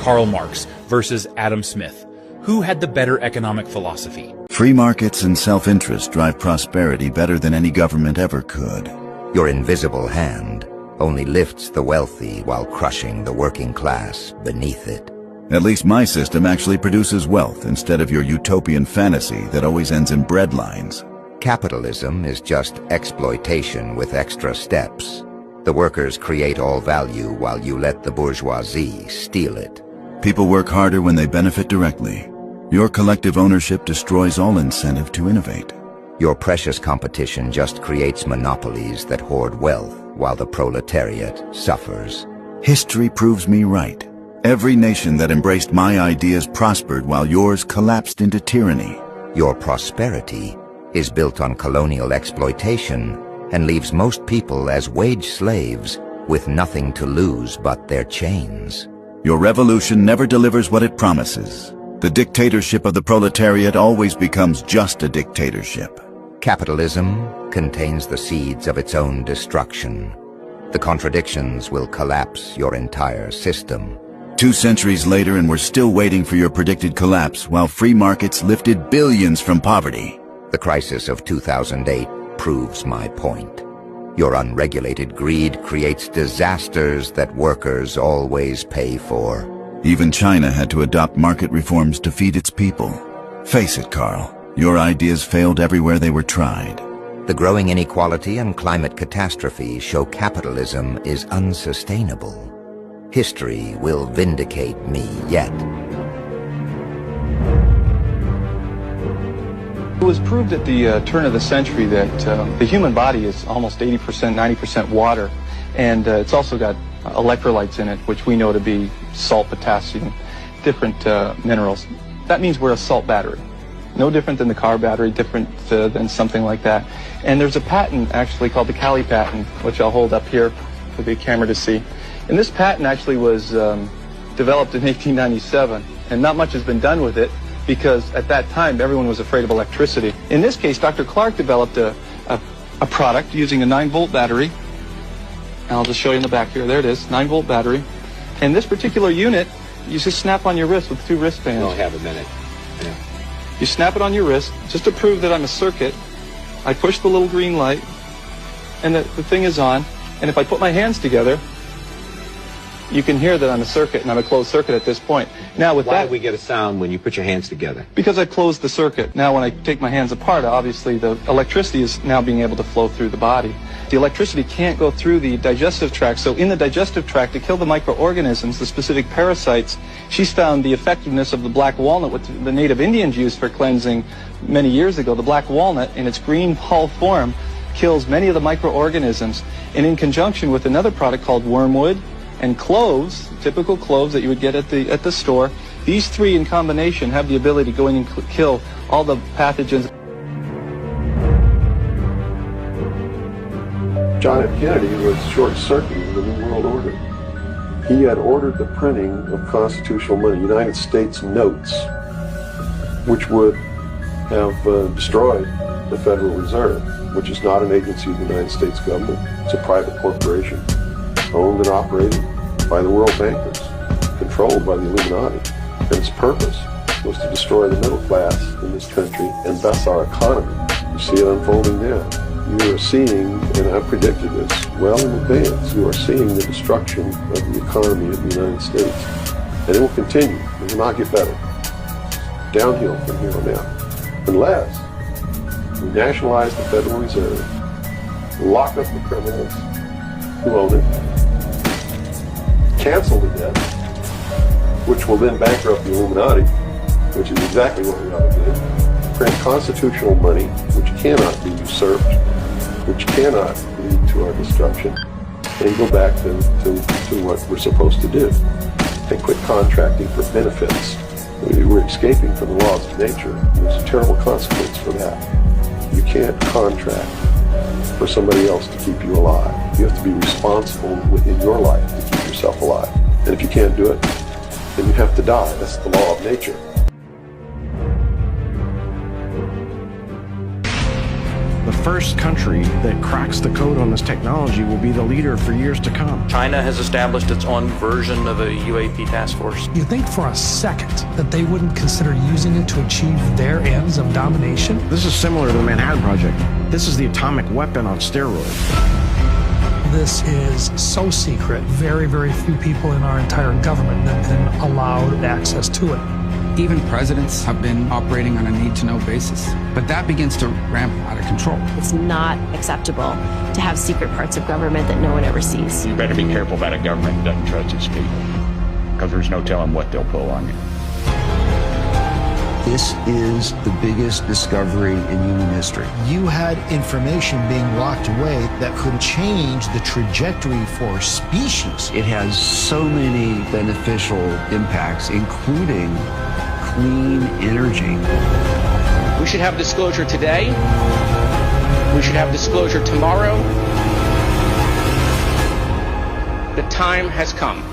Karl Marx versus Adam Smith. Who had the better economic philosophy? Free markets and self-interest drive prosperity better than any government ever could. Your invisible hand only lifts the wealthy while crushing the working class beneath it. At least my system actually produces wealth instead of your utopian fantasy that always ends in breadlines. Capitalism is just exploitation with extra steps. The workers create all value while you let the bourgeoisie steal it. People work harder when they benefit directly. Your collective ownership destroys all incentive to innovate. Your precious competition just creates monopolies that hoard wealth while the proletariat suffers. History proves me right. Every nation that embraced my ideas prospered while yours collapsed into tyranny. Your prosperity is built on colonial exploitation and leaves most people as wage slaves with nothing to lose but their chains. Your revolution never delivers what it promises. The dictatorship of the proletariat always becomes just a dictatorship. Capitalism contains the seeds of its own destruction. The contradictions will collapse your entire system. 2 centuries later and we're still waiting for your predicted collapse while free markets lifted billions from poverty. The crisis of 2008 proves my point. Your unregulated greed creates disasters that workers always pay for. Even China had to adopt market reforms to feed its people. Face it, Karl, your ideas failed everywhere they were tried. The growing inequality and climate catastrophe show capitalism is unsustainable. History will vindicate me yet. It was proved at the turn of the century that the human body is almost 80%, 90% water, and it's also got electrolytes in it, which we know to be salt, potassium, different minerals. That means we're a salt battery. No different than the car battery, different than something like that. And there's a patent actually called the Cali patent, which I'll hold up here for the camera to see. And this patent actually was developed in 1897, and not much has been done with it, because at that time everyone was afraid of electricity. In this case, Dr. Clark developed a product using a 9-volt battery. And I'll just show you in the back here. There it is, 9-volt battery. And this particular unit, you just snap on your wrist with 2 wristbands. We'll have a minute. Yeah. You snap it on your wrist just to prove that I'm a circuit. I push the little green light, and the thing is on. And if I put my hands together, you can hear that I'm a circuit, and I'm a closed circuit at this point. Now with Why that, do we get a sound when you put your hands together? because I closed the circuit. Now when I take my hands apart, obviously the electricity is now being able to flow through the body. The electricity can't go through the digestive tract, so in the digestive tract, to kill the microorganisms, the specific parasites, she's found the effectiveness of the black walnut, which the native Indians used for cleansing many years ago. The black walnut, in its green hull form, kills many of the microorganisms. And in conjunction with another product called wormwood and cloves, typical cloves that you would get at the store, these 3 in combination have the ability to go in and kill all the pathogens. John F. Kennedy was short-circuiting the New World Order. He had ordered the printing of constitutional money, United States notes, which would have destroyed the Federal Reserve, which is not an agency of the United States government. It's a private corporation, owned and operated by the world bankers, controlled by the Illuminati. And its purpose was to destroy the middle class in this country and thus our economy. You see it unfolding now. You are seeing, and I predicted this well in advance, you are seeing the destruction of the economy of the United States. And it will continue. It will not get better. Downhill from here on out. Unless we nationalize the Federal Reserve, lock up the criminals who own it, cancel the debt, which will then bankrupt the Illuminati, which is exactly what we ought to do. Print constitutional money, which cannot be usurped, which cannot lead to our destruction, and go back to exactly what we're supposed to do. They quit contracting for benefits. We're escaping from the laws of nature. There's a terrible consequence for that. You can't contract for somebody else to keep you alive. You have to be responsible within your life to keep yourself alive. And if you can't do it, then you have to die. That's the law of nature. The first country that cracks the code on this technology will be the leader for years to come. China has established its own version of a UAP task force. You think for a second that they wouldn't consider using it to achieve their ends of domination? This is similar to the Manhattan Project. This is the atomic weapon on steroids. This is so secret, very, very few people in our entire government that can allow access to it. Even presidents have been operating on a need-to-know basis, but that begins to ramp out of control. It's not acceptable to have secret parts of government that no one ever sees. You better be careful about a government that doesn't trust its people, because there's no telling what they'll pull on you. This is the biggest discovery in human history. You had information being locked away that could change the trajectory for species. It has so many beneficial impacts, including clean energy. We should have disclosure today. We should have disclosure tomorrow. The time has come.